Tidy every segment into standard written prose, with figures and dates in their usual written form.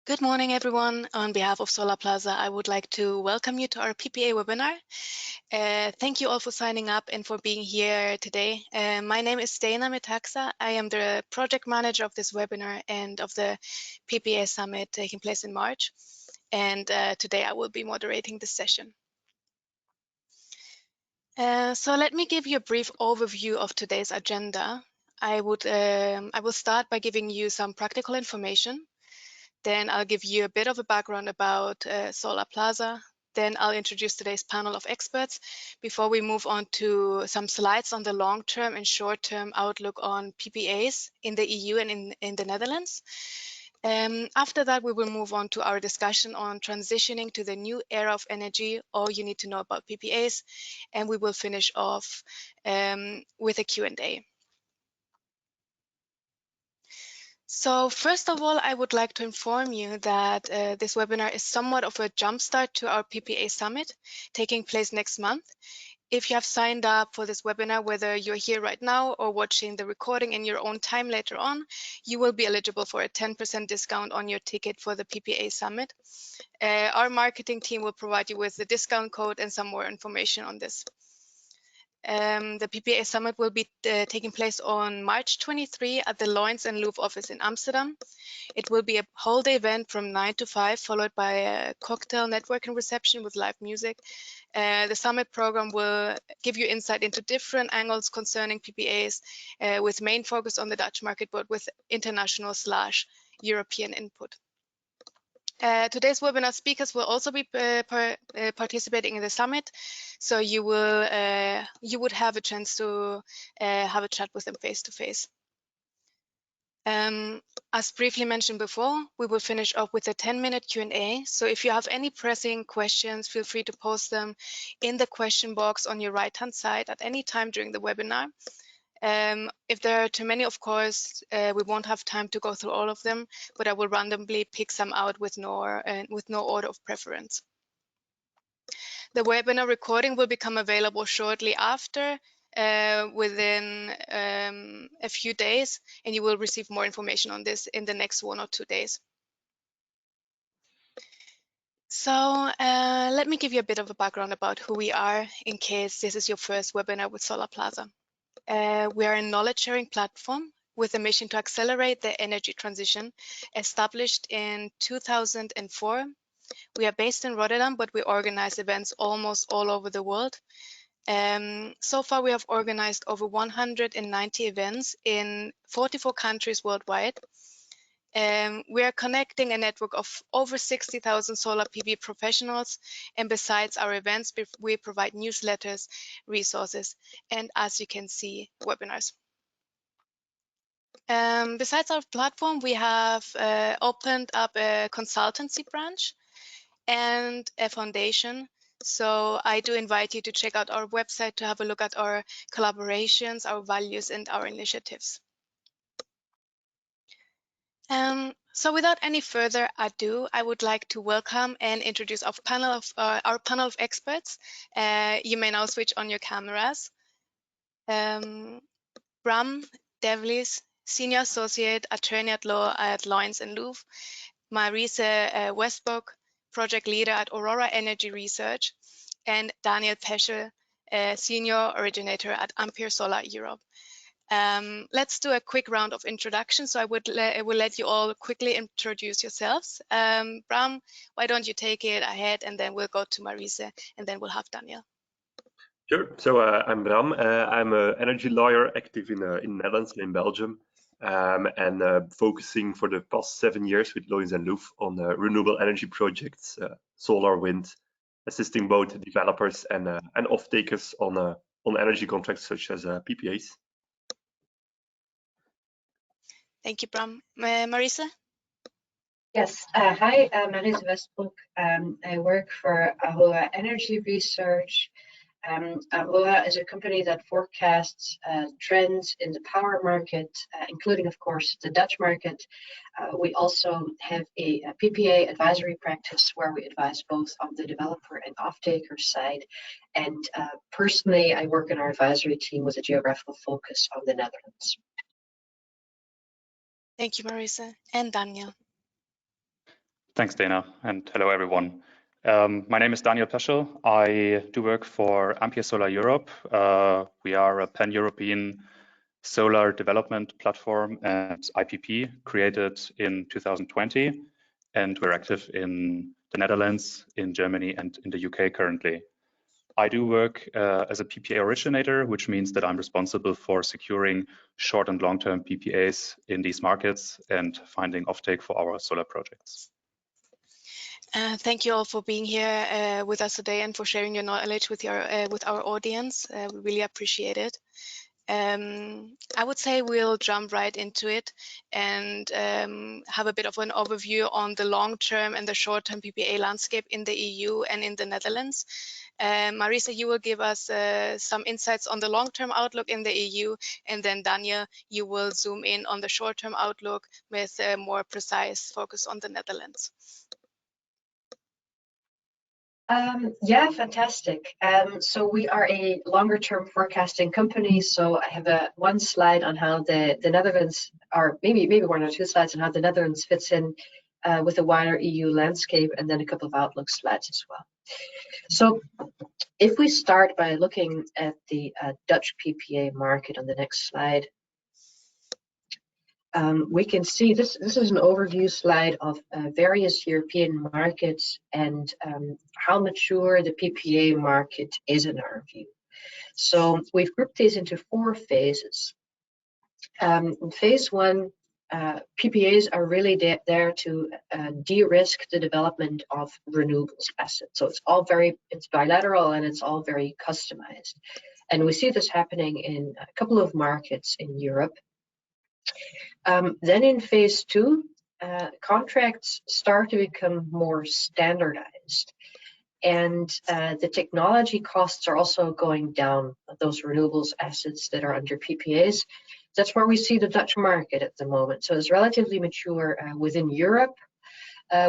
Good morning, everyone. On behalf of Solarplaza, I would like to welcome you to our PPA webinar. Thank you all for signing up and for being here today. My name is Dana Metaxa. I am the project manager of this webinar and of the PPA Summit taking place in March. And today I will be moderating this session. So let me give you a brief overview of today's agenda. I will start by giving you some practical information. Then I'll give you a bit of a background about Solarplaza. Then I'll introduce today's panel of experts before we move on to some slides on the long-term and short-term outlook on PPAs in the EU and in the Netherlands. After that, we will move on to our discussion on transitioning to the new era of energy, all you need to know about PPAs, and we will finish off with a Q&A. So first of all, I would like to inform you that this webinar is somewhat of a jumpstart to our PPA Summit taking place next month. If you have signed up for this webinar, whether you're here right now or watching the recording in your own time later on, you will be eligible for a 10% discount on your ticket for the PPA Summit. Our marketing team will provide you with the discount code and some more information on this. The PPA Summit will be taking place on March 23 at the Loins and Louvre office in Amsterdam. It will be a whole day event from 9 to 5, followed by a cocktail networking reception with live music. The summit program will give you insight into different angles concerning PPAs, with main focus on the Dutch market, but with international/European input. Today's webinar speakers will also be participating in the summit, so you would have a chance to have a chat with them face to face. As briefly mentioned before, we will finish up with a 10-minute Q&A. So if you have any pressing questions, feel free to post them in the question box on your right-hand side at any time during the webinar. If there are too many, of course, we won't have time to go through all of them, but I will randomly pick some out with no order of preference. The webinar recording will become available shortly after, within a few days, and you will receive more information on this in the next 1 or 2 days. So let me give you a bit of a background about who we are in case this is your first webinar with Solarplaza. We are a knowledge-sharing platform with a mission to accelerate the energy transition, established in 2004. We are based in Rotterdam, but we organize events almost all over the world. So far, we have organized over 190 events in 44 countries worldwide. We are connecting a network of over 60,000 solar PV professionals, and besides our events, we provide newsletters, resources, and as you can see, webinars. Besides our platform, we have opened up a consultancy branch and a foundation. So I do invite you to check out our website to have a look at our collaborations, our values, and our initiatives. So without any further ado, I would like to welcome and introduce our panel of experts. You may now switch on your cameras. Bram Devlis, Senior Associate Attorney at Law at Loins and Louvre. Marise Westbrook, Project Leader at Aurora Energy Research. And Daniel Peschel, Senior Originator at Ampere Solar Europe. Let's do a quick round of introductions. So I will let you all quickly introduce yourselves. Bram, why don't you take it ahead, and then we'll go to Marise, and then we'll have Daniel. Sure. So I'm Bram. I'm an energy lawyer active in Netherlands and in Belgium, and focusing for the past 7 years with Loins and Louvre on renewable energy projects, solar, wind, assisting both developers and off-takers on energy contracts such as PPAs. Thank you, Bram. Marise? Yes, hi, Marise Westbrook. I work for Aurora Energy Research. Aurora is a company that forecasts trends in the power market, including, of course, the Dutch market. We also have a PPA advisory practice where we advise both on the developer and off-taker side. And personally, I work in our advisory team with a geographical focus on the Netherlands. Thank you, Marise. And Daniel. Thanks, Dana, and hello, everyone. My name is Daniel Peschel. I do work for Ampere Solar Europe. We are a pan-European solar development platform and IPP created in 2020, and we're active in the Netherlands, in Germany, and in the UK currently. I do work as a PPA originator, which means that I'm responsible for securing short and long-term PPAs in these markets and finding offtake for our solar projects. Thank you all for being here with us today and for sharing your knowledge with our audience. We really appreciate it. I would say we'll jump right into it and have a bit of an overview on the long-term and the short-term PPA landscape in the EU and in the Netherlands. Marisa, you will give us some insights on the long-term outlook in the EU, and then Daniel, you will zoom in on the short-term outlook with a more precise focus on the Netherlands. Yeah, fantastic. So we are a longer term forecasting company. So I have one slide on how the Netherlands, or maybe one or two slides on how the Netherlands fits in with the wider EU landscape, and then a couple of outlook slides as well. So if we start by looking at the Dutch PPA market on the next slide, we can see this is an overview slide of various European markets and how mature the PPA market is in our view. So we've grouped these into 4 phases. In phase 1, PPAs are really there to de-risk the development of renewables assets. So it's bilateral and it's all very customized. And we see this happening in a couple of markets in Europe. Then in phase 2, contracts start to become more standardized, and the technology costs are also going down, those renewables assets that are under PPAs. That's where we see the Dutch market at the moment. So it's relatively mature within Europe.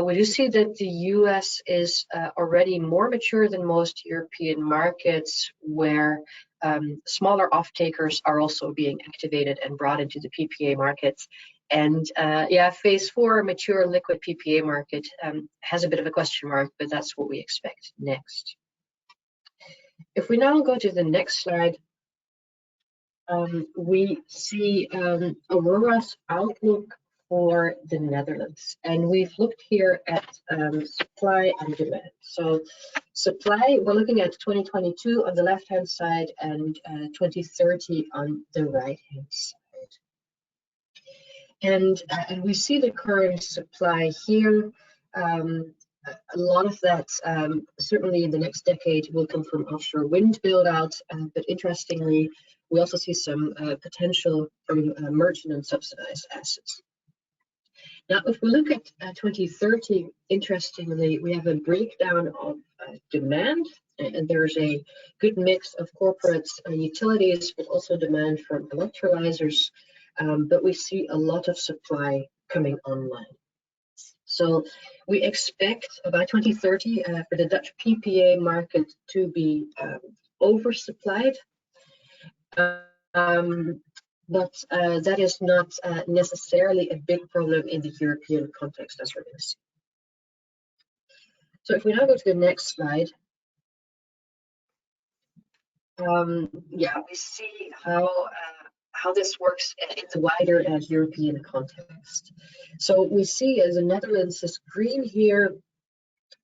We do see that the US is already more mature than most European markets, where smaller off-takers are also being activated and brought into the PPA markets. And yeah, phase 4, mature liquid PPA market has a bit of a question mark, but that's what we expect next. If we now go to the next slide, we see Aurora's outlook for the Netherlands, and we've looked here at supply and demand. So supply, we're looking at 2022 on the left-hand side and 2030 on the right-hand side. And we see the current supply here. A lot of that, certainly in the next decade, will come from offshore wind build-out, but interestingly, we also see some potential from merchant and subsidized assets. Now, if we look at 2030, interestingly, we have a breakdown of demand, and there's a good mix of corporates and utilities, but also demand from electrolyzers, but we see a lot of supply coming online. So we expect by 2030 for the Dutch PPA market to be oversupplied. But that is not necessarily a big problem in the European context, as we're going to see. So if we now go to the next slide, yeah, we see how this works in the wider European context. So we see the Netherlands is green here,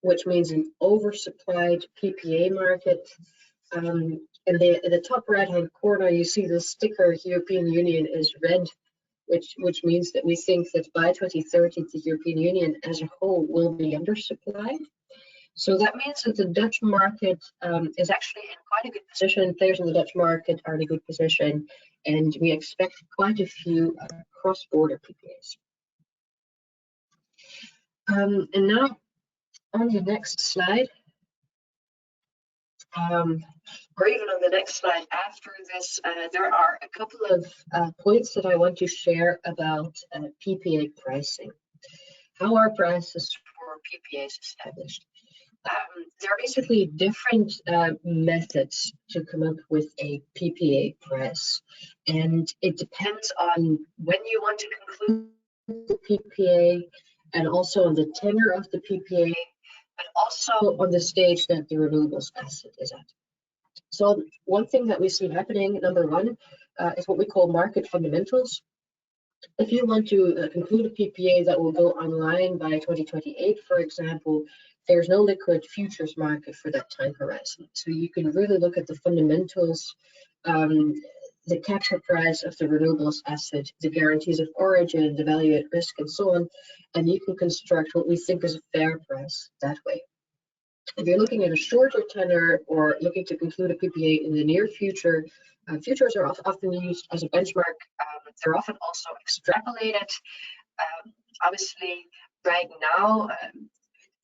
which means an oversupplied PPA market. In the top right-hand corner, you see the sticker European Union is red, which means that we think that by 2030, the European Union as a whole will be undersupplied. So that means that the Dutch market is actually in quite a good position. Players in the Dutch market are in a good position, and we expect quite a few cross-border PPAs. And now on the next slide, or even on the next slide after this, there are a couple of points that I want to share about PPA pricing. How are prices for PPAs established? There are basically different methods to come up with a PPA price, and it depends on when you want to conclude the PPA and also on the tenor of the PPA, but also on the stage that the renewables asset is at. So one thing that we see happening, number one, is what we call market fundamentals. If you want to conclude a PPA that will go online by 2028, for example, there's no liquid futures market for that time horizon. So you can really look at the fundamentals, the capture price of the renewables asset, the guarantees of origin, the value at risk, and so on, and you can construct what we think is a fair price that way. If you're looking at a shorter tenor or looking to conclude a PPA in the near future, futures are often used as a benchmark. They're often also extrapolated. Obviously, right now,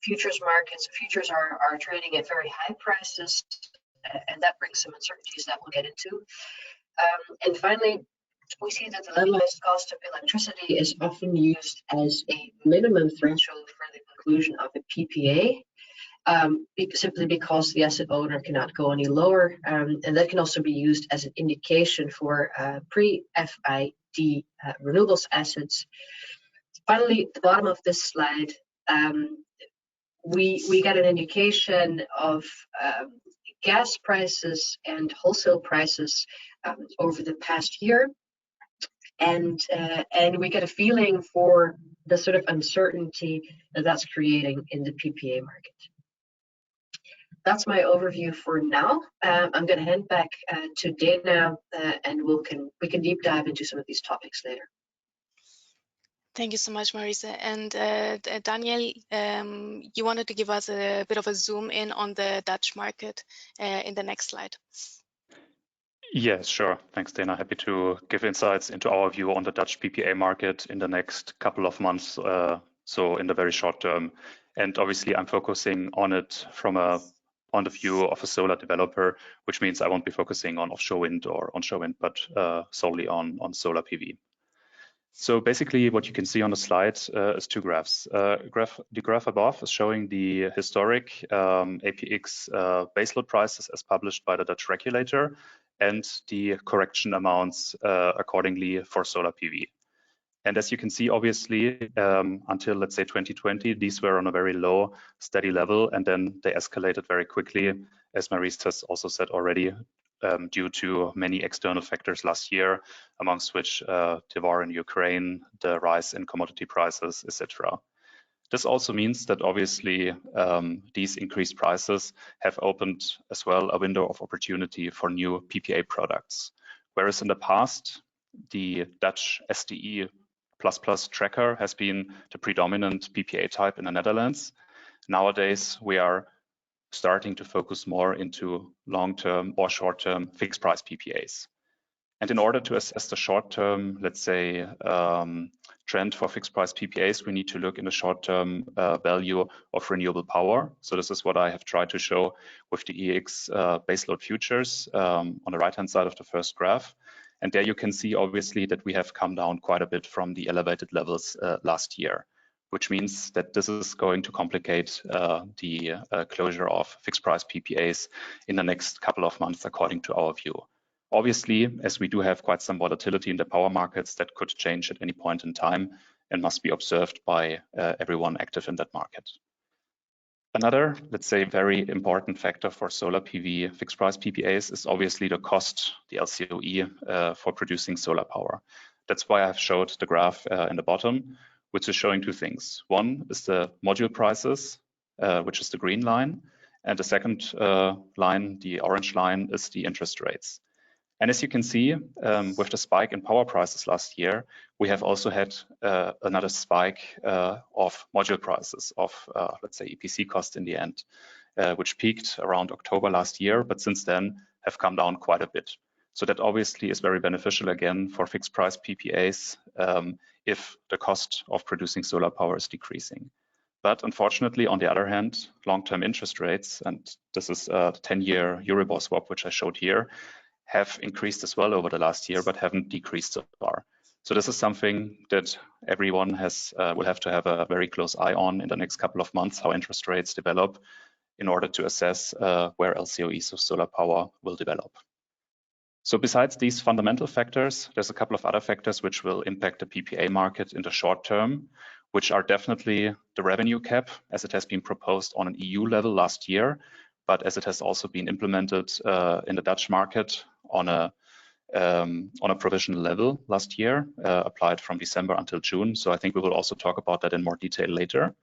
futures are trading at very high prices, and that brings some uncertainties that we'll get into. And finally, we see that the levelized cost of electricity is often used as a minimum threshold for the conclusion of a PPA. Simply because the asset owner cannot go any lower, and that can also be used as an indication for pre-FID renewables assets. Finally, at the bottom of this slide, we get an indication of gas prices and wholesale prices over the past year, and we get a feeling for the sort of uncertainty that that's creating in the PPA market. That's my overview for now. I'm going to hand back to Dana, and we can deep dive into some of these topics later. Thank you so much, Marisa. And Daniel, you wanted to give us a bit of a zoom in on the Dutch market in the next slide. Yes, sure. Thanks, Dana. Happy to give insights into our view on the Dutch PPA market in the next couple of months, so in the very short term. And obviously, I'm focusing on it from a point of view of a solar developer, which means I won't be focusing on offshore wind or onshore wind, but solely on solar PV. So basically what you can see on the slide is two graphs. The graph above is showing the historic APX baseload prices as published by the Dutch regulator and the correction amounts accordingly for solar PV. And as you can see, obviously, until let's say 2020, these were on a very low, steady level, and then they escalated very quickly, as Marisa has also said already, due to many external factors last year, amongst which the war in Ukraine, the rise in commodity prices, etc. This also means that obviously these increased prices have opened as well a window of opportunity for new PPA products. Whereas in the past, the Dutch SDE ++ tracker has been the predominant PPA type in the Netherlands. Nowadays, we are starting to focus more into long-term or short-term fixed price PPAs. And in order to assess the short-term, let's say, trend for fixed price PPAs, we need to look in the short-term value of renewable power. So this is what I have tried to show with the EX baseload futures on the right-hand side of the first graph. And there you can see, obviously, that we have come down quite a bit from the elevated levels last year, which means that this is going to complicate the closure of fixed price PPAs in the next couple of months, according to our view. Obviously, as we do have quite some volatility in the power markets, that could change at any point in time and must be observed by everyone active in that market. Another, let's say, very important factor for solar PV fixed price PPAs is obviously the cost, the LCOE for producing solar power. That's why I've showed the graph in the bottom, which is showing two things. One is the module prices, which is the green line. And the second line, the orange line, is the interest rates. And as you can see, with the spike in power prices last year, we have also had another spike of module prices, of, let's say, EPC cost in the end, which peaked around October last year, but since then have come down quite a bit. So that obviously is very beneficial again for fixed price PPAs if the cost of producing solar power is decreasing. But unfortunately, on the other hand, long-term interest rates, and this is the 10-year Euribor swap, which I showed here, have increased as well over the last year, but haven't decreased so far. So this is something that everyone will have to have a very close eye on in the next couple of months, how interest rates develop in order to assess where LCOEs of solar power will develop. So besides these fundamental factors, there's a couple of other factors which will impact the PPA market in the short term, which are definitely the revenue cap as it has been proposed on an EU level last year, but as it has also been implemented in the Dutch market on a provisional level last year, applied from December until June. So I think we will also talk about that in more detail later.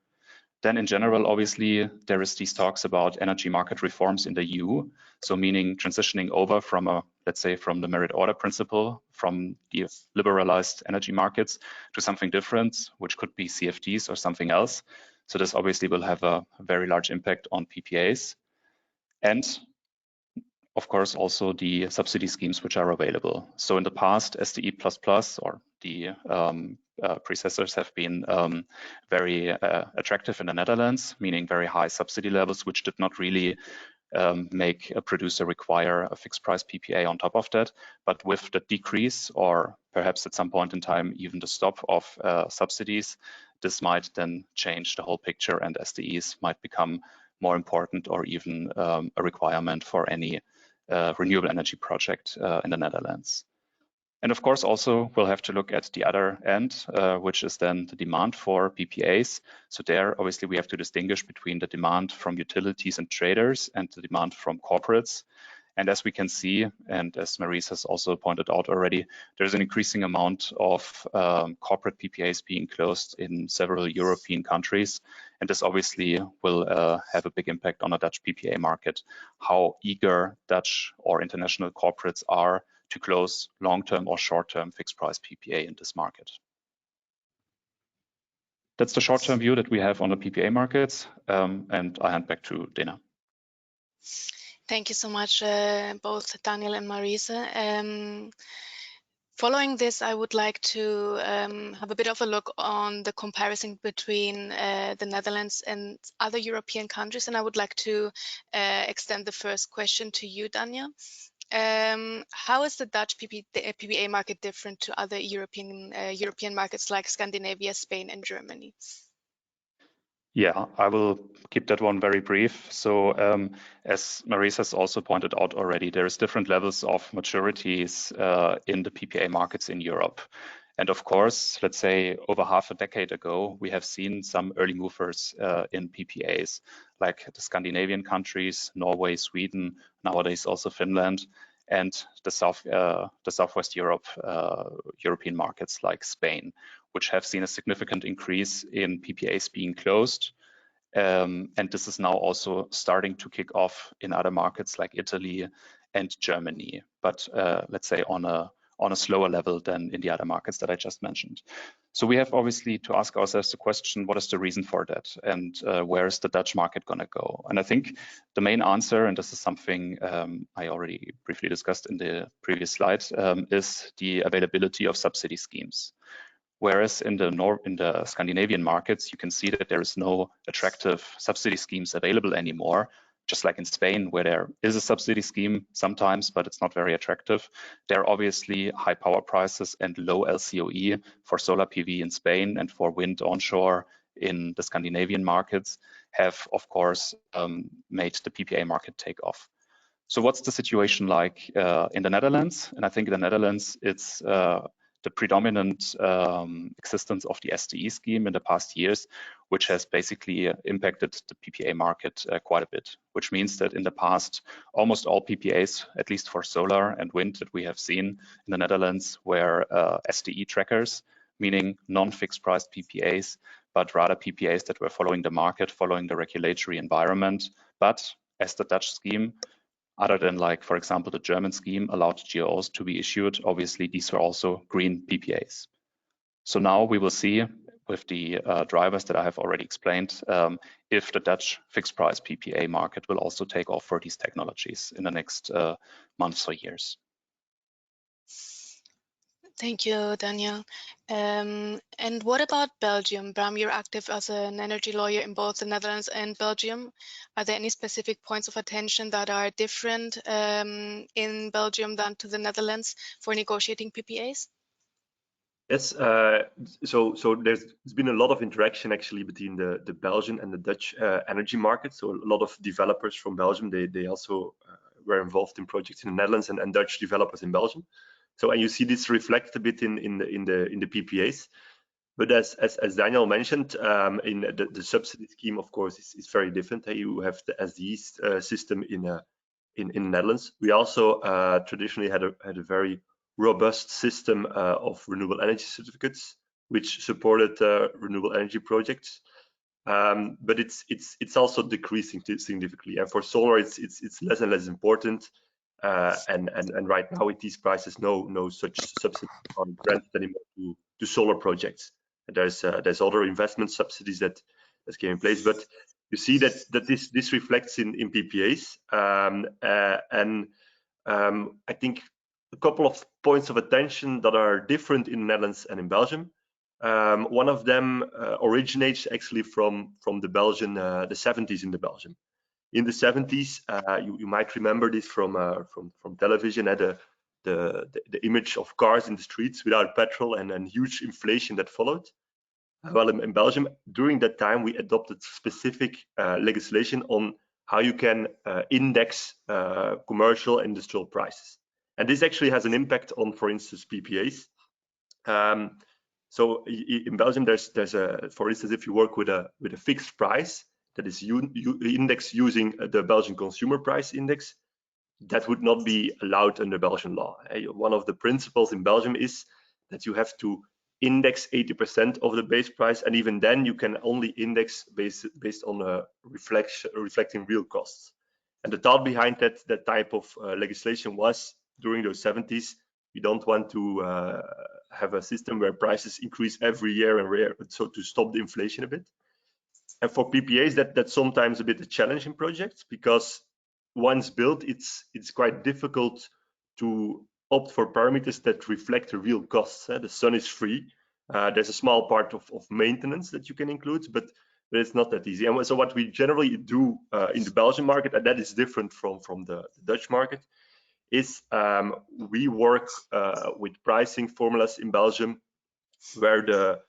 Then in general, obviously, there is these talks about energy market reforms in the EU. So meaning transitioning over from let's say from the merit order principle, from the liberalized energy markets to something different, which could be CFDs or something else. So this obviously will have a very large impact on PPAs. And of course, also the subsidy schemes which are available. So in the past, SDE++ or the predecessors have been very attractive in the Netherlands, meaning very high subsidy levels, which did not really make a producer require a fixed price PPA on top of that. But with the decrease, or perhaps at some point in time, even the stop of subsidies, this might then change the whole picture, and SDEs might become more important or even a requirement for any renewable energy project in the Netherlands. And of course, also we'll have to look at the other end, which is then the demand for PPAs. So there, obviously, we have to distinguish between the demand from utilities and traders and the demand from corporates. And as we can see, and as Maurice has also pointed out already, there's an increasing amount of corporate PPAs being closed in several European countries. And this obviously will have a big impact on the Dutch PPA market, how eager Dutch or international corporates are to close long-term or short-term fixed price PPA in this market. That's the short-term view that we have on the PPA markets. And I hand back to Dana. Thank you so much, both Daniel and Maurice. Following this, I would like to have a bit of a look on the comparison between the Netherlands and other European countries. And I would like to extend the first question to you, Daniel. How is the Dutch PPA market different to other European markets like Scandinavia, Spain, and Germany? Yeah, I will keep that one very brief. So as Maurice has also pointed out already, there's different levels of maturities in the PPA markets in Europe. And of course, let's say over half a decade ago, we have seen some early movers in PPAs, like the Scandinavian countries, Norway, Sweden, nowadays also Finland, and the Southwest European markets like Spain, which have seen a significant increase in PPAs being closed. And this is now also starting to kick off in other markets like Italy and Germany, but let's say on a slower level than in the other markets that I just mentioned. So we have obviously to ask ourselves the question, what is the reason for that? And where is the Dutch market going to go? And I think the main answer, and this is something I already briefly discussed in the previous slide, is the availability of subsidy schemes. Whereas in the Scandinavian markets, you can see that there is no attractive subsidy schemes available anymore, just like in Spain, where there is a subsidy scheme sometimes, but it's not very attractive. There are obviously high power prices and low LCOE for solar PV in Spain and for wind onshore in the Scandinavian markets have, of course, made the PPA market take off. So what's the situation like in the Netherlands? And I think in the Netherlands, it's the predominant existence of the SDE scheme in the past years, which has basically impacted the PPA market quite a bit, which means that in the past, almost all PPAs, at least for solar and wind that we have seen in the Netherlands, were SDE trackers, meaning non-fixed price PPAs, but rather PPAs that were following the market, following the regulatory environment. But as the Dutch scheme, other than like, for example, the German scheme allowed GOs to be issued, obviously these are also green PPAs. So now we will see with the drivers that I have already explained, if the Dutch fixed price PPA market will also take off for these technologies in the next months or years. Thank you, Daniel. And what about Belgium? Bram, you're active as an energy lawyer in both the Netherlands and Belgium. Are there any specific points of attention that are different in Belgium than to the Netherlands for negotiating PPAs? Yes, so there's been a lot of interaction actually between the Belgian and the Dutch energy market. So a lot of developers from Belgium, they also were involved in projects in the Netherlands and Dutch developers in Belgium. So and you see this reflect a bit in the PPAs. But as Daniel mentioned, in the subsidy scheme, of course, is very different. You have the SDE system in Netherlands. We also traditionally had a very robust system of renewable energy certificates, which supported renewable energy projects. But it's also decreasing significantly. And for solar, it's less and less important. And right now, with these prices, no such subsidies are granted anymore to solar projects. And there's other investment subsidies that came in place, but you see that this reflects in PPAs. I think a couple of points of attention that are different in the Netherlands and in Belgium. One of them originates actually from the Belgian, the 70s in the Belgium. In the 70s, you might remember this from television, the image of cars in the streets without petrol and huge inflation that followed. Well, in Belgium, during that time, we adopted specific legislation on how you can index commercial industrial prices. And this actually has an impact on, for instance, PPAs. So in Belgium, there's a, for instance, if you work with a fixed price that is indexed using the Belgian Consumer Price Index, that would not be allowed under Belgian law. One of the principles in Belgium is that you have to index 80% of the base price, and even then you can only index based on reflecting real costs. And the thought behind that type of legislation was, during those 70s, we don't want to have a system where prices increase every year so to stop the inflation a bit. And for PPAs, that's sometimes a bit a challenge in projects, because once built, it's quite difficult to opt for parameters that reflect the real costs. The sun is free. There's a small part of maintenance that you can include, but it's not that easy. And so what we generally do in the Belgian market, and that is different from the Dutch market, is we work with pricing formulas in Belgium where the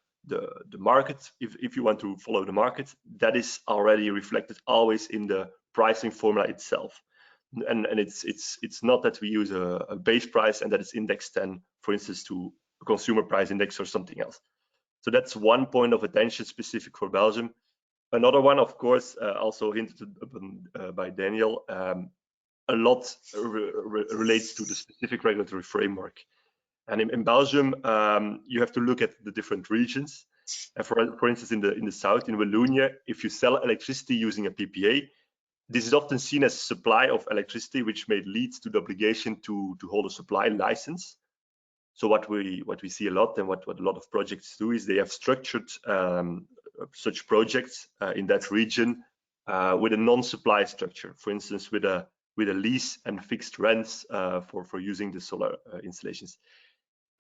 market, if you want to follow the market, that is already reflected always in the pricing formula itself. And it's not that we use a base price and that is indexed then, for instance, to a consumer price index or something else. So that's one point of attention specific for Belgium. Another one, of course, also hinted by Daniel, a lot relates to the specific regulatory framework. And in Belgium, you have to look at the different regions. And for instance, in the south, in Wallonia, if you sell electricity using a PPA, this is often seen as a supply of electricity, which may lead to the obligation to hold a supply license. So what we see a lot, and what a lot of projects do, is they have structured such projects in that region with a non-supply structure. For instance, with a lease and fixed rents for using the solar installations.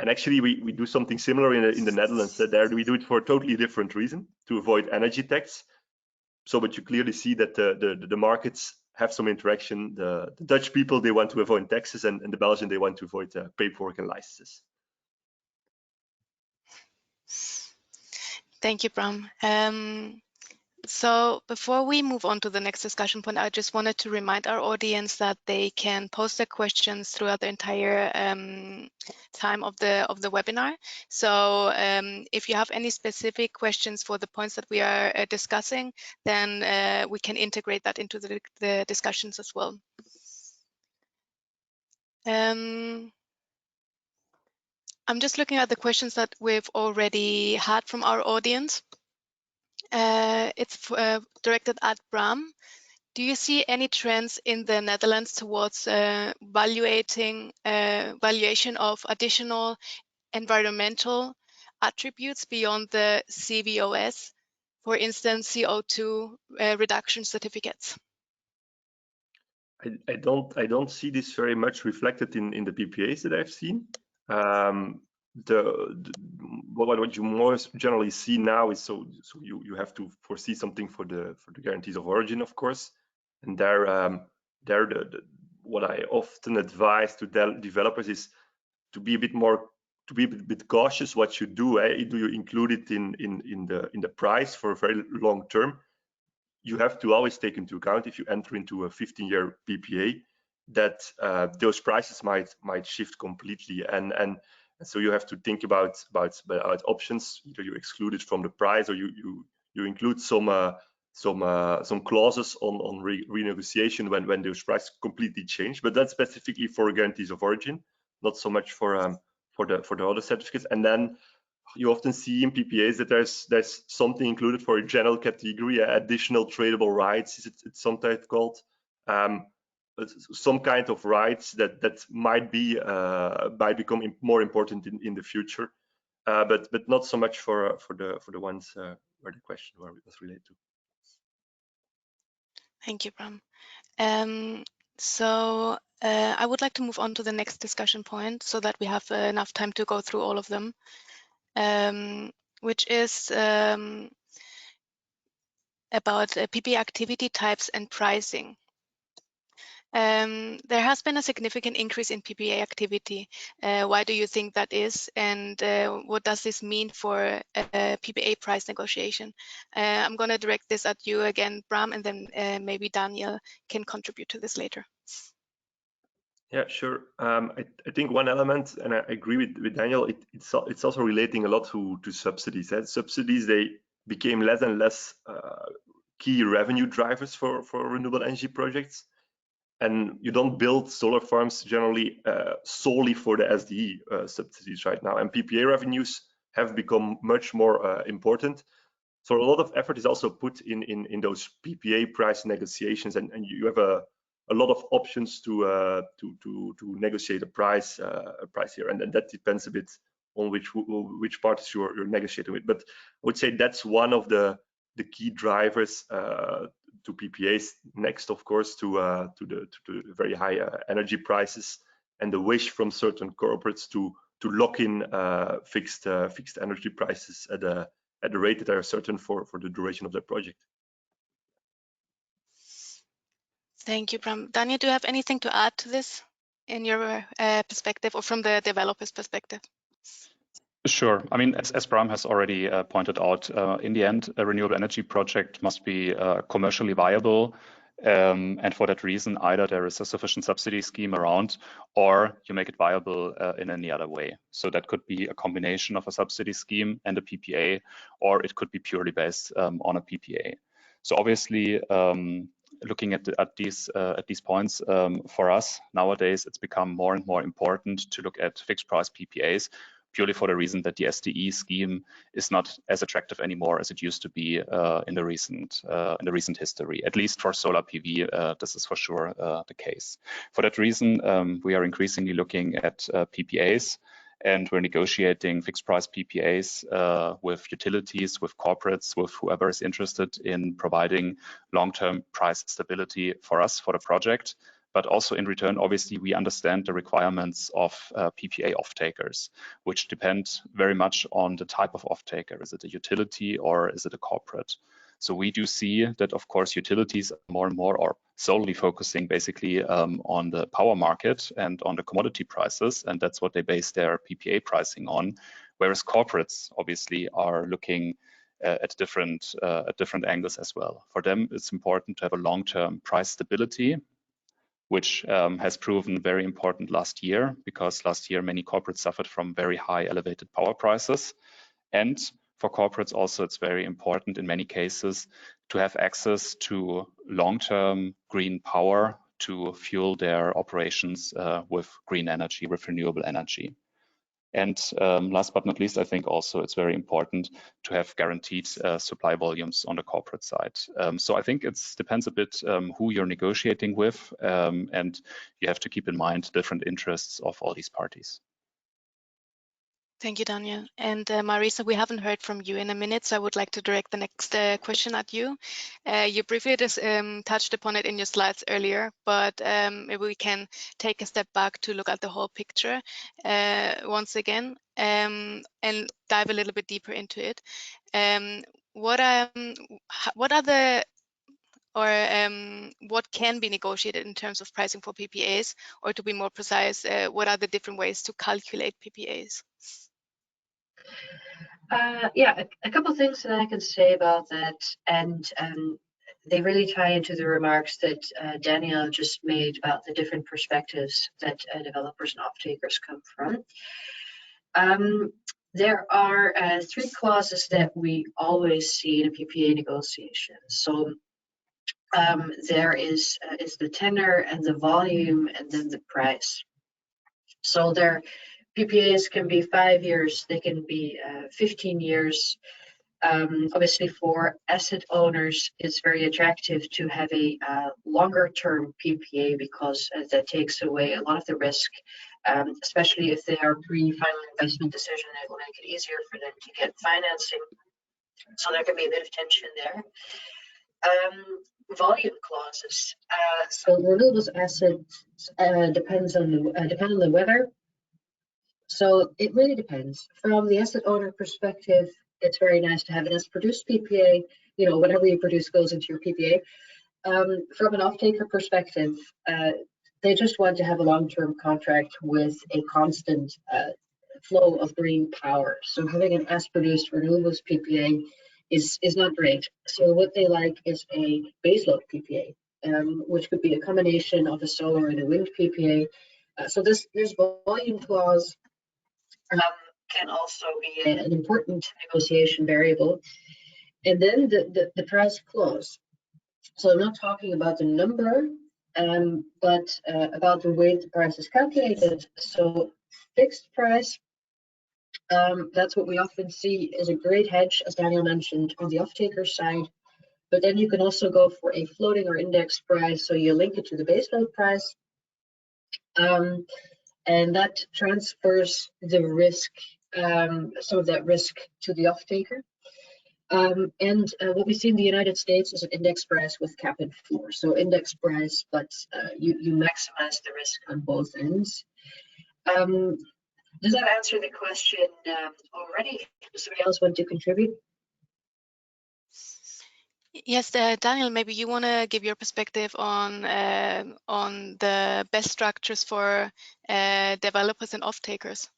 And actually, we do something similar in the Netherlands. There we do it for a totally different reason, to avoid energy tax. So, but you clearly see that the markets have some interaction. The Dutch people, they want to avoid taxes, and the Belgian, they want to avoid paperwork and licenses. Thank you, Bram. So before we move on to the next discussion point, I just wanted to remind our audience that they can post their questions throughout the entire time of the webinar. So if you have any specific questions for the points that we are discussing, then we can integrate that into the discussions as well. I'm just looking at the questions that we've already had from our audience. It's directed at Bram. Do you see any trends in the Netherlands towards valuation of additional environmental attributes beyond the CVOS, for instance, CO2 reduction certificates? I don't see this very much reflected in the PPAs that I've seen. What you more generally see now is so you have to foresee something for the guarantees of origin, of course, and what I often advise to developers is to be a bit cautious what you do. Do you include it in the price for a very long term? You have to always take into account, if you enter into a 15-year PPA, that those prices might shift completely, and So you have to think about options. Either you exclude it from the price, or you include some clauses on renegotiation when those prices completely change. But that's specifically for guarantees of origin, not so much for the other certificates. And then you often see in PPAs that there's something included for a general category, additional tradable rights, it's sometimes called. Some kind of rights that might become more important in the future, but not so much for the ones where the question was related to. Thank you, Bram. So I would like to move on to the next discussion point so that we have enough time to go through all of them, which is about PPA activity types and pricing. There has been a significant increase in PPA activity. Why do you think that is? And what does this mean for PPA price negotiation? I'm going to direct this at you again, Bram, and then maybe Daniel can contribute to this later. Yeah, sure. I think one element, and I agree with Daniel, it's also relating a lot to subsidies. Subsidies, they became less and less key revenue drivers for renewable energy projects. And you don't build solar farms generally solely for the SDE subsidies right now. And PPA revenues have become much more important. So a lot of effort is also put in those PPA price negotiations, and you have a lot of options to negotiate a price here, and that depends a bit on which parties you're negotiating with. But I would say that's one of the key drivers to PPAs. Next, of course, to the very high energy prices and the wish from certain corporates to lock in fixed energy prices at a rate that are certain for the duration of their project. Thank you, Bram. Daniel, do you have anything to add to this in your perspective, or from the developer's perspective? Sure. I mean, as Bram has already pointed out, in the end, a renewable energy project must be commercially viable. And for that reason, either there is a sufficient subsidy scheme around, or you make it viable in any other way. So that could be a combination of a subsidy scheme and a PPA, or it could be purely based on a PPA. So obviously, looking at these points, for us nowadays, it's become more and more important to look at fixed price PPAs, purely for the reason that the SDE scheme is not as attractive anymore as it used to be in the recent history. At least for solar PV, this is for sure the case. For that reason, we are increasingly looking at PPAs, and we're negotiating fixed price PPAs with utilities, with corporates, with whoever is interested in providing long-term price stability for us, for the project. But also in return, obviously, we understand the requirements of PPA off-takers, which depend very much on the type of off-taker. Is it a utility or is it a corporate? So we do see that, of course, utilities more and more are solely focusing basically on the power market and on the commodity prices, and that's what they base their PPA pricing on. Whereas corporates obviously are looking at different angles as well. For them, it's important to have a long-term price stability, which has proven very important last year, because last year many corporates suffered from very high elevated power prices. And for corporates also, it's very important in many cases to have access to long-term green power to fuel their operations with green energy, with renewable energy. And last but not least, I think also it's very important to have guaranteed supply volumes on the corporate side. So I think it depends a bit who you're negotiating with, and you have to keep in mind different interests of all these parties. Thank you, Daniel. And Marisa, we haven't heard from you in a minute, so I would like to direct the next question at you. You briefly just touched upon it in your slides earlier, but maybe we can take a step back to look at the whole picture once again and dive a little bit deeper into it. What can be negotiated in terms of pricing for PPAs, or to be more precise, what are the different ways to calculate PPAs? Yeah, a couple of things that I can say about that, and they really tie into the remarks that Daniel just made about the different perspectives that developers and off-takers come from. There are 3 clauses that we always see in a PPA negotiation. So there is the tenor and the volume and then the price. So their PPAs can be 5 years, they can be 15 years. Obviously, for asset owners, it's very attractive to have a longer-term PPA because that takes away a lot of the risk, especially if they are pre-final investment decision. It will make it easier for them to get financing. So there can be a bit of tension there. Volume clauses. So renewables assets depend on the weather. So it really depends. From the asset owner perspective, it's very nice to have an as-produced PPA. You know, whatever you produce goes into your PPA. From an off-taker perspective, they just want to have a long-term contract with a constant flow of green power. So having an as-produced renewables PPA is not great. So what they like is a baseload PPA, which could be a combination of a solar and a wind PPA. So this volume clause can also be an important negotiation variable. And then the price clause. So I'm not talking about the number, but about the way the price is calculated. So fixed price, that's what we often see is a great hedge, as Daniel mentioned, on the off-taker side. But then you can also go for a floating or index price, so you link it to the baseload price. And that transfers the risk, some of that risk to the off-taker. And what we see in the United States is an index price with cap and floor. So index price, but you maximize the risk on both ends. Does that answer the question already? Does somebody else want to contribute? Yes, Daniel, maybe you want to give your perspective on the best structures for developers and off-takers.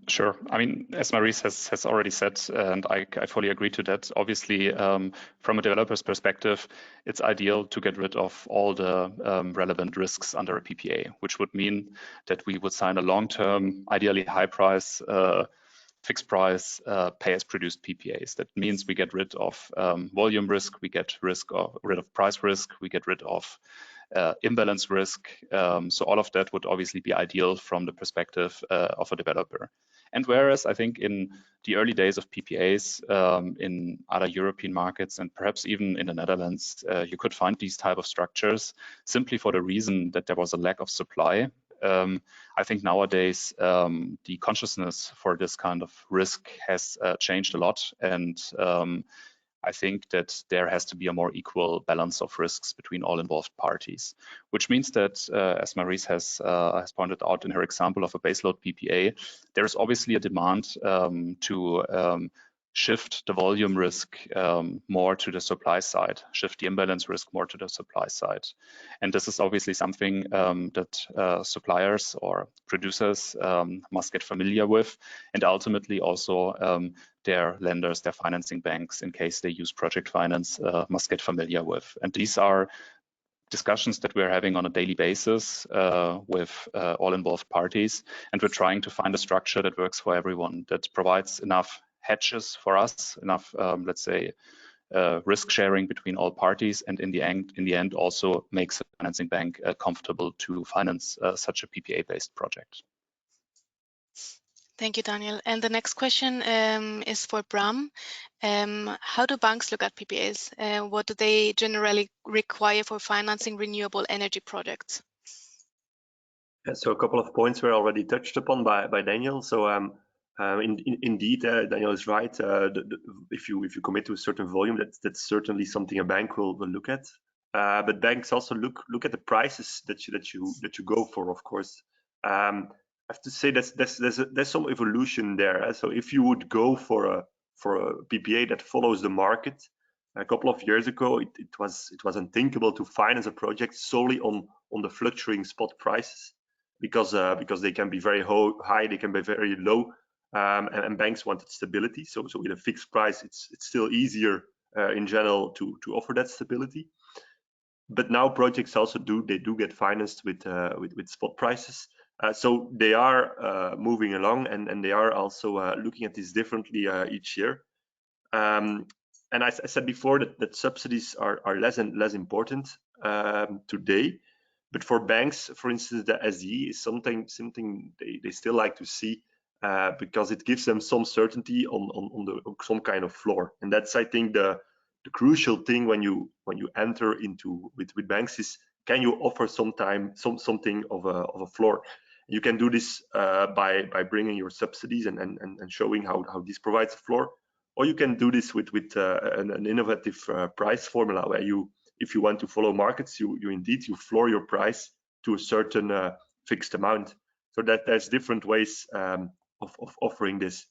Sure. I mean, as Maurice has already said, and I fully agree to that, obviously, from a developer's perspective, it's ideal to get rid of all the relevant risks under a PPA, which would mean that we would sign a long-term, ideally high-price, fixed-price, pay-as-produced PPAs. That means we get rid of volume risk, we get rid of price risk, we get rid of imbalance risk. So all of that would obviously be ideal from the perspective of a developer. And whereas I think in the early days of PPAs in other European markets and perhaps even in the Netherlands, you could find these type of structures simply for the reason that there was a lack of supply. I think nowadays the consciousness for this kind of risk has changed a lot, and I think that there has to be a more equal balance of risks between all involved parties, which means that, as Maurice has pointed out in her example of a baseload PPA, there is obviously a demand to shift the volume risk more to the supply side, shift the imbalance risk more to the supply side. And this is obviously something that suppliers or producers must get familiar with, and ultimately also their lenders, their financing banks, in case they use project finance, must get familiar with. And these are discussions that we're having on a daily basis with all involved parties. And we're trying to find a structure that works for everyone, that provides enough hedges for us, enough, let's say, risk sharing between all parties, and in the end also makes a financing bank comfortable to finance such a PPA-based project. Thank you, Daniel. And the next question is for Bram. How do banks look at PPAs? What do they generally require for financing renewable energy projects? Yeah, so a couple of points were already touched upon by Daniel. So indeed, Daniel is right. If you commit to a certain volume, that's certainly something a bank will look at. But banks also look at the prices that you go for, of course. I have to say there's some evolution there. So if you would go for a PPA that follows the market, a couple of years ago it was unthinkable to finance a project solely on the fluctuating spot prices, because they can be very high, they can be very low, and banks wanted stability. So with a fixed price, it's still easier in general to offer that stability. But now projects also do get financed with spot prices. So they are moving along, and they are also looking at this differently each year. And I said before that subsidies are less and less important today. But for banks, for instance, the SDE is something they still like to see because it gives them some certainty on some kind of floor. And that's, I think, the crucial thing when you enter into with banks is, can you offer something of a floor? You can do this by bringing your subsidies and showing how this provides a floor, or you can do this with an innovative price formula where you, if you want to follow markets, you floor your price to a certain fixed amount. So that there's different ways of offering this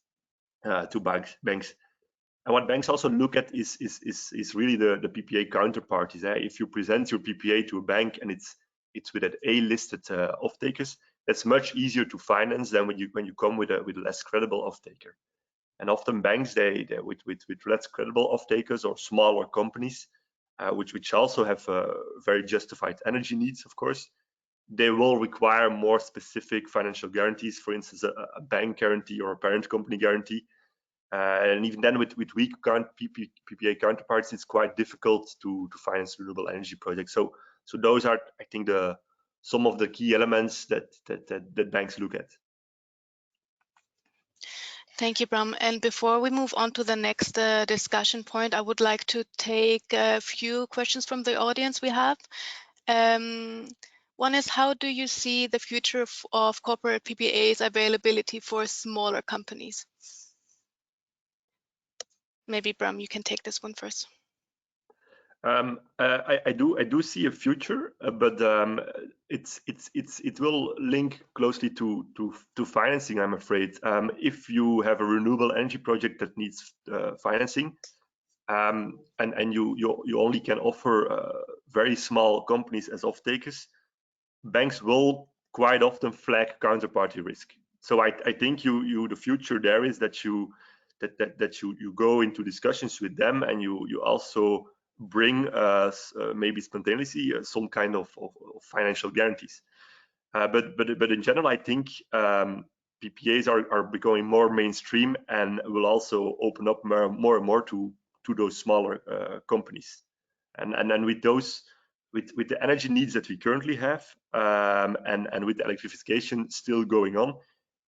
to banks. And what banks also look at is really the PPA counterparties. If you present your PPA to a bank and it's with an A-listed off-takers, that's much easier to finance than when you come with a less credible off-taker. And often banks, they with less credible off-takers or smaller companies, which also have very justified energy needs, of course, they will require more specific financial guarantees, for instance, a bank guarantee or a parent company guarantee. And even then, with weak PPA counterparts, it's quite difficult to finance renewable energy projects. So those are, I think, some of the key elements that banks look at. Thank you, Bram. And before we move on to the next discussion point, I would like to take a few questions from the audience we have. One is, how do you see the future of corporate PPAs availability for smaller companies? Maybe Bram, you can take this one first. I do see a future, but it will link closely to financing, I'm afraid. If you have a renewable energy project that needs financing, and you only can offer very small companies as off-takers, banks will quite often flag counterparty risk. So I think the future there is that you go into discussions with them, and you also bring maybe spontaneously some kind of financial guarantees. But in general, I think PPAs are becoming more mainstream and will also open up more and more to those smaller companies. And then with those, with the energy needs that we currently have, and with electrification still going on,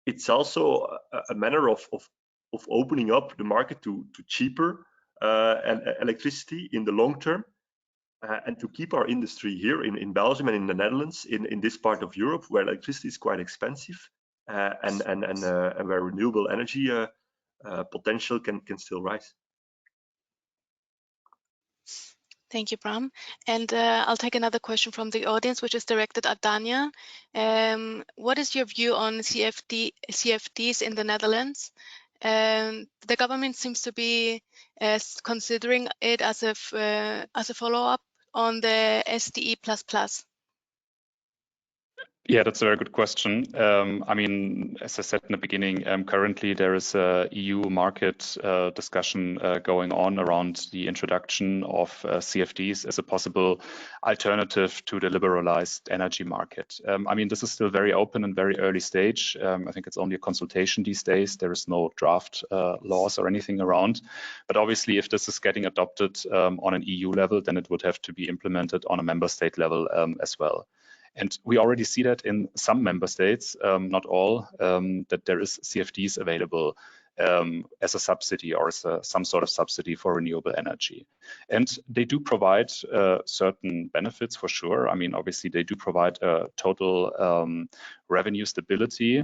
it's also a manner of opening up the market to cheaper electricity in the long term, and to keep our industry here in Belgium and in the Netherlands, in this part of Europe where electricity is quite expensive, and where renewable energy potential can still rise. Thank you, Bram. And I'll take another question from the audience, which is directed at Dania. What is your view on CFDs in the Netherlands? The government seems to be considering it as a follow-up on the SDE++. Yeah, that's a very good question. I mean, as I said in the beginning, currently there is a EU market discussion going on around the introduction of CFDs as a possible alternative to the liberalized energy market. I mean, this is still very open and very early stage. I think it's only a consultation these days. There is no draft laws or anything around. But obviously, if this is getting adopted on an EU level, then it would have to be implemented on a member state level as well. And we already see that in some member states, not all, that there is CFDs available as a subsidy or as some sort of subsidy for renewable energy. And they do provide certain benefits for sure. I mean, obviously, they do provide total revenue stability.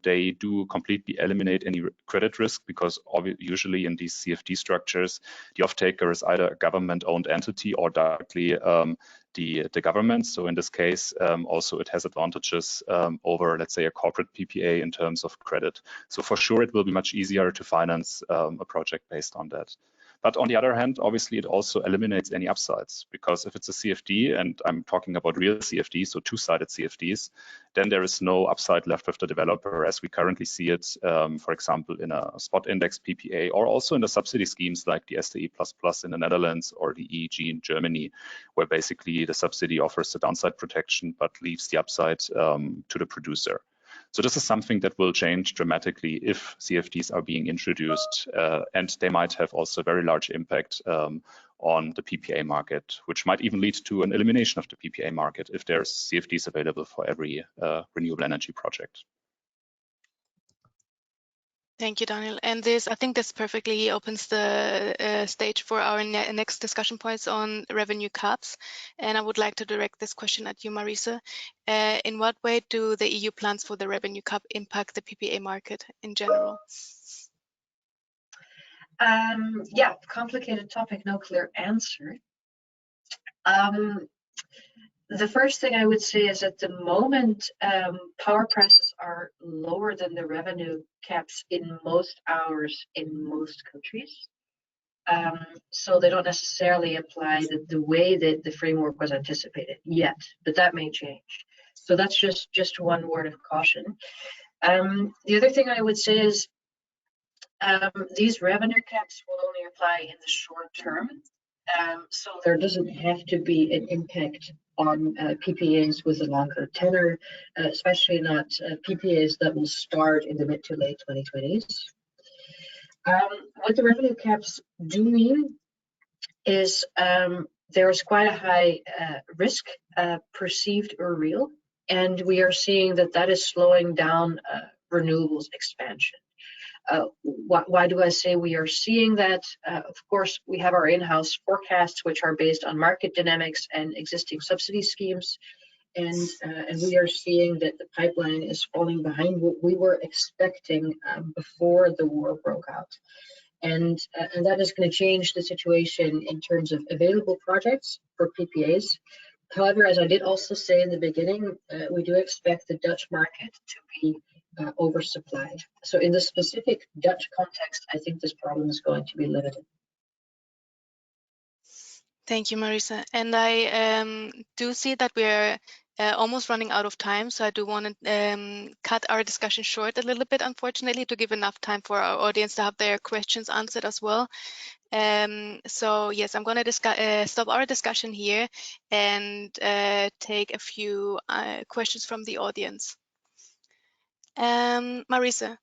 They do completely eliminate any credit risk, because usually in these CFD structures, the off-taker is either a government-owned entity or directly the government. So in this case, also it has advantages over, let's say, a corporate PPA in terms of credit. So for sure, it will be much easier to finance a project based on that. But on the other hand, obviously, it also eliminates any upsides, because if it's a CFD, and I'm talking about real CFDs, so two-sided CFDs, then there is no upside left with the developer as we currently see it, for example, in a spot index PPA, or also in the subsidy schemes like the SDE++ in the Netherlands or the EEG in Germany, where basically the subsidy offers the downside protection but leaves the upside to the producer. So this is something that will change dramatically if CFDs are being introduced, and they might have also a very large impact on the PPA market, which might even lead to an elimination of the PPA market if there's CFDs available for every renewable energy project. Thank you, Daniel. And I think this perfectly opens the stage for our next discussion points on revenue caps. And I would like to direct this question at you, Marisa. In what way do the EU plans for the revenue cap impact the PPA market in general? Yeah, complicated topic, no clear answer. The first thing I would say is at the moment, power prices are lower than the revenue caps in most hours in most countries. So they don't necessarily apply the way that the framework was anticipated yet, but that may change. So that's just one word of caution. The other thing I would say is these revenue caps will only apply in the short term. So there doesn't have to be an impact on PPAs with a longer tenor, especially not PPAs that will start in the mid to late 2020s. What the revenue caps do mean is there is quite a high risk, perceived or real, and we are seeing that is slowing down renewables expansion. Why do I say we are seeing that? Of course, we have our in-house forecasts, which are based on market dynamics and existing subsidy schemes. And we are seeing that the pipeline is falling behind what we were expecting before the war broke out. And that is going to change the situation in terms of available projects for PPAs. However, as I did also say in the beginning, we do expect the Dutch market to be oversupplied. So in the specific Dutch context, I think this problem is going to be limited. Thank you, Marisa. And I do see that we're almost running out of time, so I do want to cut our discussion short a little bit, unfortunately, to give enough time for our audience to have their questions answered as well. So yes, I'm going to stop our discussion here and take a few questions from the audience. Marisa,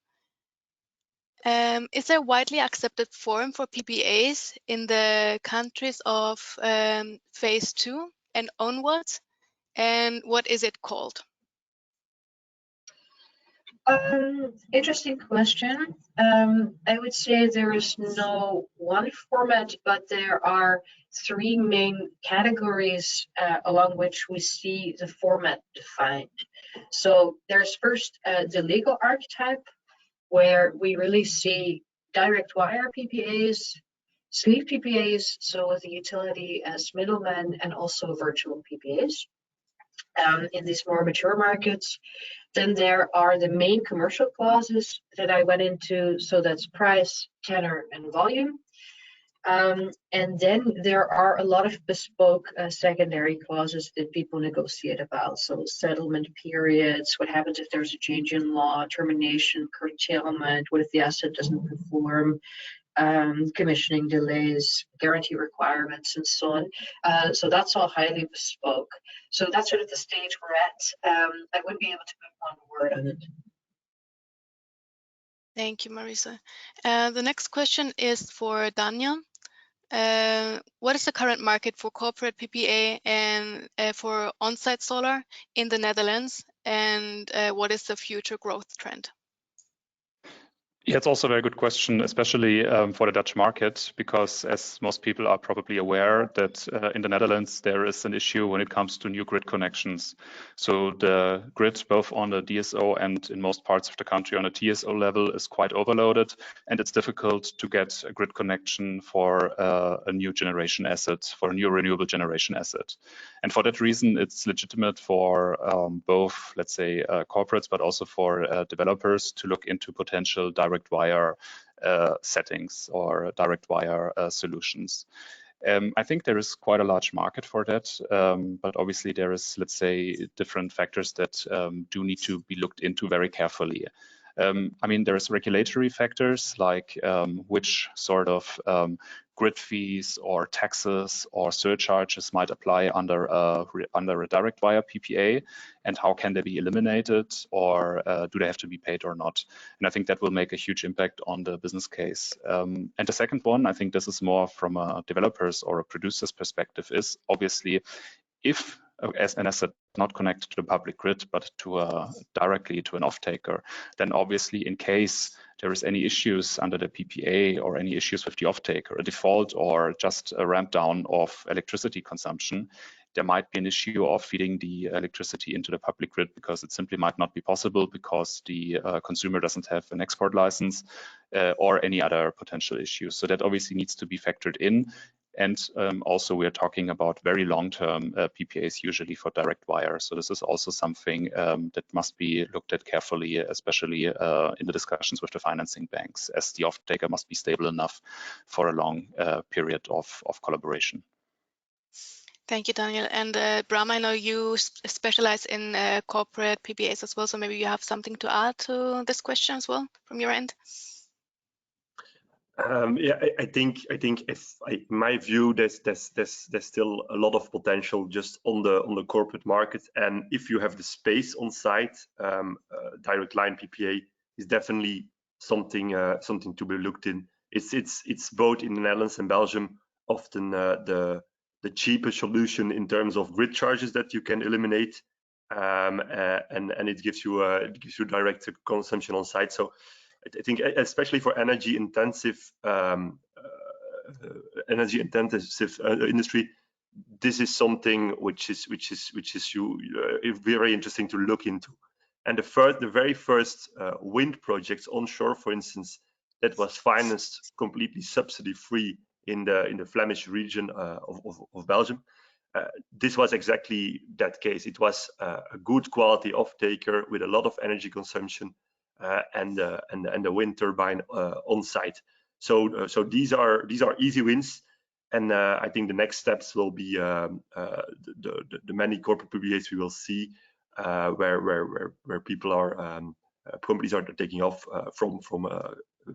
is there a widely accepted form for PPAs in the countries of phase 2 and onwards? And what is it called? Interesting question. I would say there is no one format, but there are three main categories along which we see the format defined. So there's first the legal archetype, where we really see direct wire PPAs, sleeve PPAs, so with the utility as middlemen, and also virtual PPAs in these more mature markets. Then there are the main commercial clauses that I went into, so that's price, tenor, and volume. And then there are a lot of bespoke secondary clauses that people negotiate about. So settlement periods, what happens if there's a change in law, termination, curtailment, what if the asset doesn't perform, commissioning delays, guarantee requirements, and so on. So that's all highly bespoke. So that's sort of the stage we're at. I wouldn't be able to put one word on it. Thank you, Marisa. The next question is for Daniel. What is the current market for corporate PPA and for on-site solar in the Netherlands, and what is the future growth trend? Yeah, it's also a very good question, especially for the Dutch market, because as most people are probably aware that in the Netherlands, there is an issue when it comes to new grid connections. So the grid, both on the DSO and in most parts of the country on a TSO level, is quite overloaded, and it's difficult to get a grid connection for a new generation asset, for a new renewable generation asset. And for that reason, it's legitimate for both, let's say, corporates, but also for developers to look into potential direct wire settings or direct wire solutions. I think there is quite a large market for that, but obviously there is, let's say, different factors that do need to be looked into very carefully. I mean, there's regulatory factors like which sort of grid fees or taxes or surcharges might apply under a direct wire PPA, and how can they be eliminated, or do they have to be paid or not? And I think that will make a huge impact on the business case. And the second one, I think this is more from a developer's or a producer's perspective, is obviously if as an asset not connected to the public grid, but to directly to an off-taker, then obviously in case there is any issues under the PPA or any issues with the off-taker, a default or just a ramp down of electricity consumption, there might be an issue of feeding the electricity into the public grid because it simply might not be possible because the consumer doesn't have an export license or any other potential issues. So that obviously needs to be factored in. And also we're talking about very long-term PPAs usually for direct wire. So this is also something that must be looked at carefully, especially in the discussions with the financing banks, as the off-taker must be stable enough for a long period of collaboration. Thank you, Daniel. And Bram, I know you specialize in corporate PPAs as well, so maybe you have something to add to this question as well from your end. Yeah, I think in my view, there's still a lot of potential just on the corporate market, and if you have the space on site, direct line PPA is definitely something to be looked in. It's both in the Netherlands and Belgium often the cheapest solution in terms of grid charges that you can eliminate, and it gives you direct consumption on site. So I think especially for energy intensive industry, this is something which is very interesting to look into. And the very first wind projects onshore, for instance, that was financed completely subsidy free in the Flemish region of Belgium. This was exactly that case. It was a good quality off-taker with a lot of energy consumption. And the wind turbine on site. So these are easy wins, and I think the next steps will be the many corporate PPAs we will see where people are companies are taking off from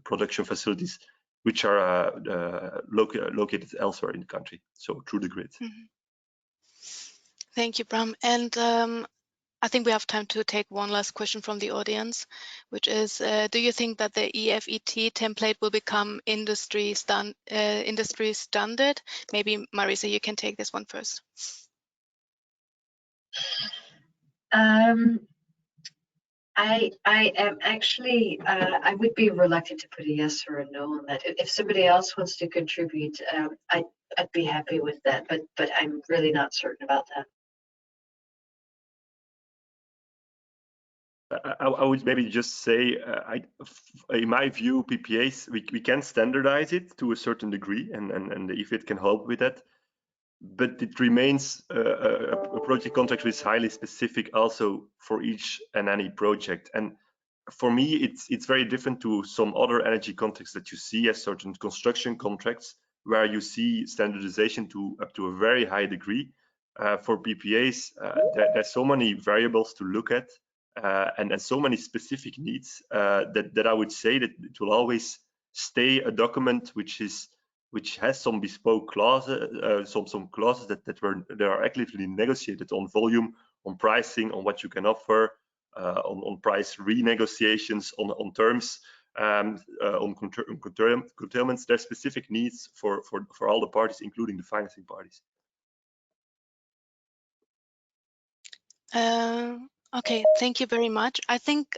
production facilities which are located elsewhere in the country, so through the grid. Mm-hmm. Thank you, Bram. And I think we have time to take one last question from the audience, which is, do you think that the EFET template will become industry standard? Maybe Marisa, you can take this one first. I am actually, I would be reluctant to put a yes or a no on that. If somebody else wants to contribute, I'd be happy with that, but I'm really not certain about that. I would maybe just say, in my view, PPAs, we can standardize it to a certain degree, and if it can help with that, but it remains a project contract which is highly specific also for each and any project. And for me, it's very different to some other energy contracts that you see as certain construction contracts, where you see standardization up to a very high degree. For PPAs, there's so many variables to look at. And so many specific needs that I would say that it will always stay a document which has some bespoke clauses, some clauses that are actively negotiated on volume, on pricing, on what you can offer, on price renegotiations, on terms, on curtailments. There's specific needs for all the parties, including the financing parties. Okay, thank you very much. I think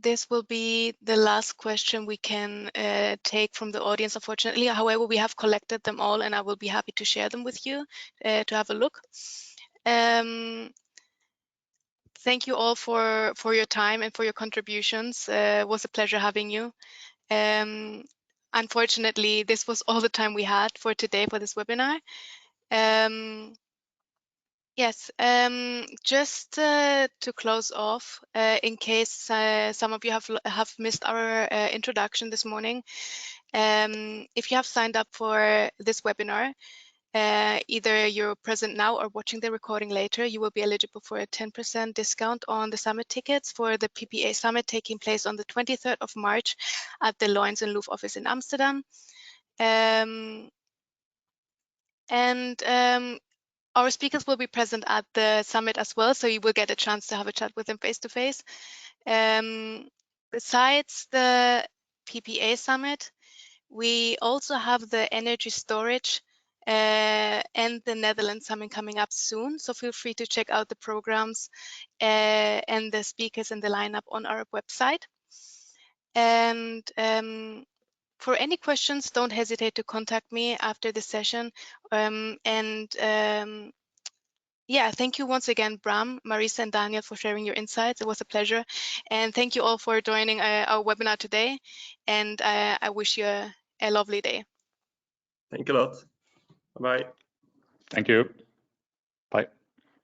this will be the last question we can take from the audience, unfortunately. However, we have collected them all, and I will be happy to share them with you to have a look. Thank you all for your time and for your contributions. It was a pleasure having you. Unfortunately, this was all the time we had for today for this webinar. Yes, just to close off, in case some of you have missed our introduction this morning, if you have signed up for this webinar, either you're present now or watching the recording later, you will be eligible for a 10% discount on the summit tickets for the PPA summit taking place on the 23rd of March at the Loyens & Loef office in Amsterdam. Our speakers will be present at the summit as well, so you will get a chance to have a chat with them face to face. Besides the PPA summit, we also have the energy storage and the Netherlands summit coming up soon. So feel free to check out the programs and the speakers and the lineup on our website. And for any questions, don't hesitate to contact me after the session. Yeah, thank you once again, Bram, Marisa, and Daniel for sharing your insights. It was a pleasure. And thank you all for joining our webinar today. And I wish you a lovely day. Thank you a lot. Bye-bye. Thank you.